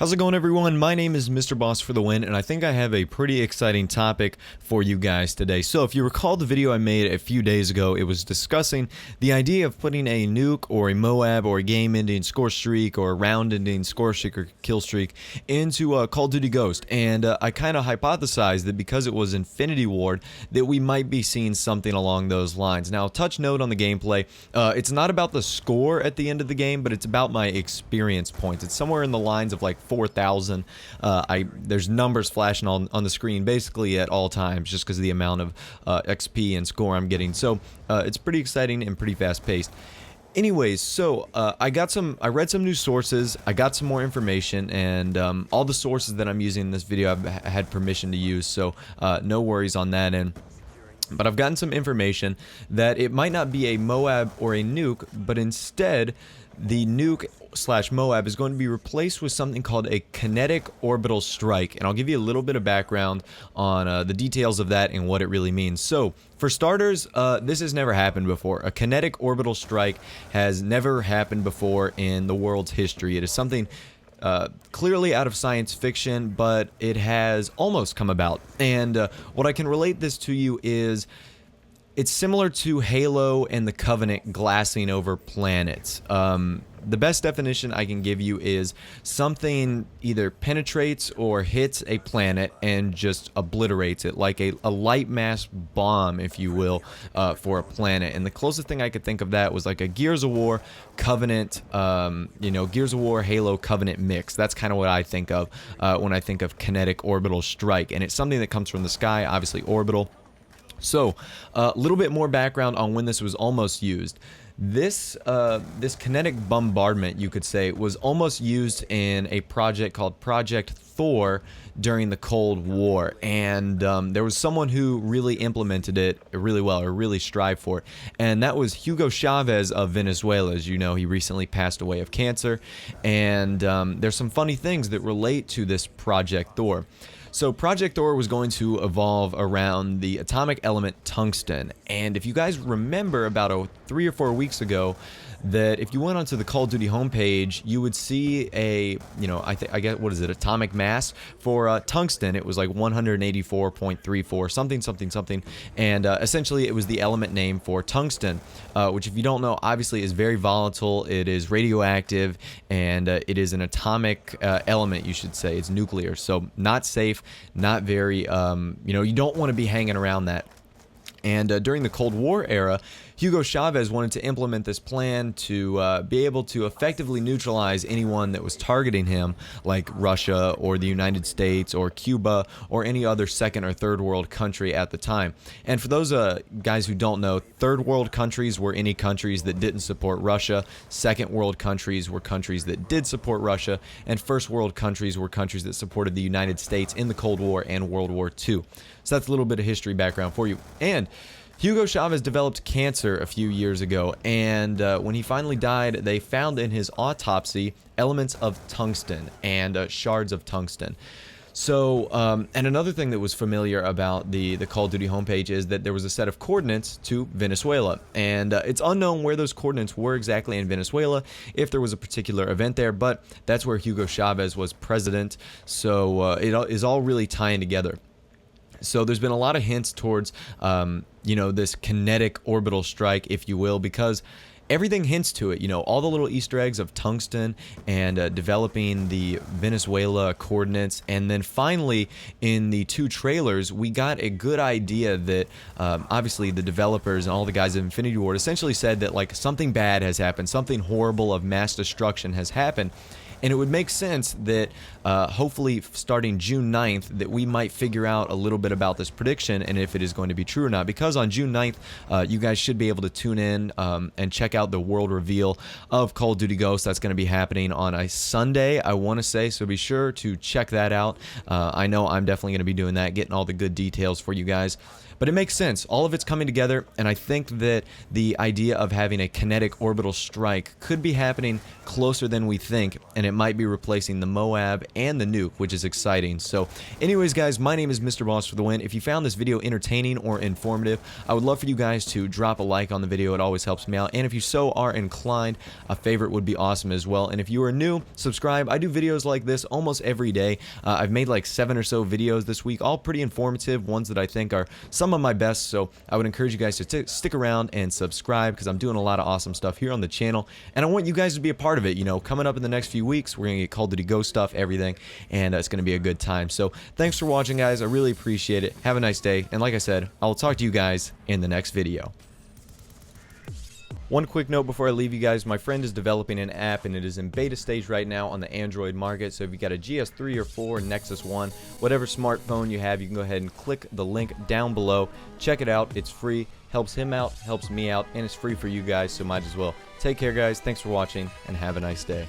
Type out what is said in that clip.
How's it going, everyone? My name is Mr. Boss for the win, and I think I have a pretty exciting topic for you guys today. So if you recall the video I made a few days ago, it was discussing the idea of putting a nuke or a Moab or a game-ending score streak or a round-ending score streak or kill streak into Call of Duty Ghost. And I kind of hypothesized that because it was Infinity Ward, that we might be seeing something along those lines. Now, touch note on the gameplay, it's not about the score at the end of the game, but it's about my experience points. It's somewhere in the lines of like 4,000. There's numbers flashing on the screen basically at all times just because of the amount of XP and score I'm getting. So it's pretty exciting and pretty fast paced. Anyways, so I read some new sources, I got some more information, and all the sources that I'm using in this video I've had permission to use, so no worries on that end. But I've gotten some information that it might not be a Moab or a nuke, but instead the nuke / Moab is going to be replaced with something called a Kinetic Orbital Strike, and I'll give you a little bit of background on the details of that and what it really means. So, for starters, this has never happened before. A Kinetic Orbital Strike has never happened before in the world's history. It is something clearly out of science fiction, but it has almost come about. And what I can relate this to you is it's similar to Halo and the Covenant glassing over planets. The best definition I can give you is something either penetrates or hits a planet and just obliterates it, like a light mass bomb, if you will, for a planet. And the closest thing I could think of that was like a Gears of War Covenant, Gears of War Halo Covenant mix. That's kind of what I think of when I think of Kinetic Orbital Strike. And it's something that comes from the sky, obviously orbital. So, a little bit more background on when this was almost used. This kinetic bombardment, you could say, was almost used in a project called Project Thor during the Cold War, and there was someone who really implemented it really well, or really strived for it, and that was Hugo Chavez of Venezuela. As you know, he recently passed away of cancer, and there's some funny things that relate to this Project Thor. So Project Thor was going to evolve around the atomic element tungsten, and if you guys remember about 3 or 4 weeks ago, that if you went onto the Call of Duty homepage, you would see a, I guess, what is it, atomic mass for tungsten. It was like 184.34, something, and essentially it was the element name for tungsten, which, if you don't know, obviously is very volatile. It is radioactive, and it is an atomic element, you should say. It's nuclear, so not safe, not very, you don't want to be hanging around that. And during the Cold War era, Hugo Chavez wanted to implement this plan to be able to effectively neutralize anyone that was targeting him, like Russia or the United States or Cuba or any other second or third world country at the time. And for those guys who don't know, third world countries were any countries that didn't support Russia, second world countries were countries that did support Russia, and first world countries were countries that supported the United States in the Cold War and World War II. So that's a little bit of history background for you. And Hugo Chavez developed cancer a few years ago, and when he finally died, they found in his autopsy elements of tungsten and shards of tungsten. So, and another thing that was familiar about the Call of Duty homepage is that there was a set of coordinates to Venezuela, and it's unknown where those coordinates were exactly in Venezuela, if there was a particular event there, but that's where Hugo Chavez was president, so it is all really tying together. So there's been a lot of hints towards, this kinetic orbital strike, if you will, because everything hints to it. All the little Easter eggs of tungsten and developing the Venezuela coordinates. And then finally, in the 2 trailers, we got a good idea that obviously the developers and all the guys at Infinity Ward essentially said that like something bad has happened, something horrible of mass destruction has happened. And it would make sense that hopefully starting June 9th that we might figure out a little bit about this prediction and if it is going to be true or not. Because on June 9th, you guys should be able to tune in and check out the world reveal of Call of Duty Ghosts. That's going to be happening on a Sunday, I want to say, so be sure to check that out. I know I'm definitely going to be doing that, getting all the good details for you guys. But it makes sense. All of it's coming together, and I think that the idea of having a kinetic orbital strike could be happening closer than we think, and it it might be replacing the Moab and the nuke, which is exciting. So anyways, guys, my name is Mr. Boss for the win. If you found this video entertaining or informative, I would love for you guys to drop a like on the video. It always helps me out. And if you so are inclined, a favorite would be awesome as well. And if you are new, subscribe. I do videos like this almost every day. I've made like 7 or so videos this week, all pretty informative, ones that I think are some of my best. So I would encourage you guys to stick around and subscribe, because I'm doing a lot of awesome stuff here on the channel, and I want you guys to be a part of it. You know, coming up in the next few weeks, we're gonna get Call of Duty Ghost stuff, everything, and it's gonna be a good time. So thanks for watching, guys. I really appreciate it. Have a nice day, and like I said, I will talk to you guys in the next video. One quick note before I leave you guys, my friend is developing an app, and it is in beta stage right now on the Android market. So if you got a GS3 or 4, Nexus 1, whatever smartphone you have, you can go ahead and click the link down below. Check it out. It's free. Helps him out, helps me out, and it's free for you guys, so might as well. Take care, guys. Thanks for watching, and have a nice day.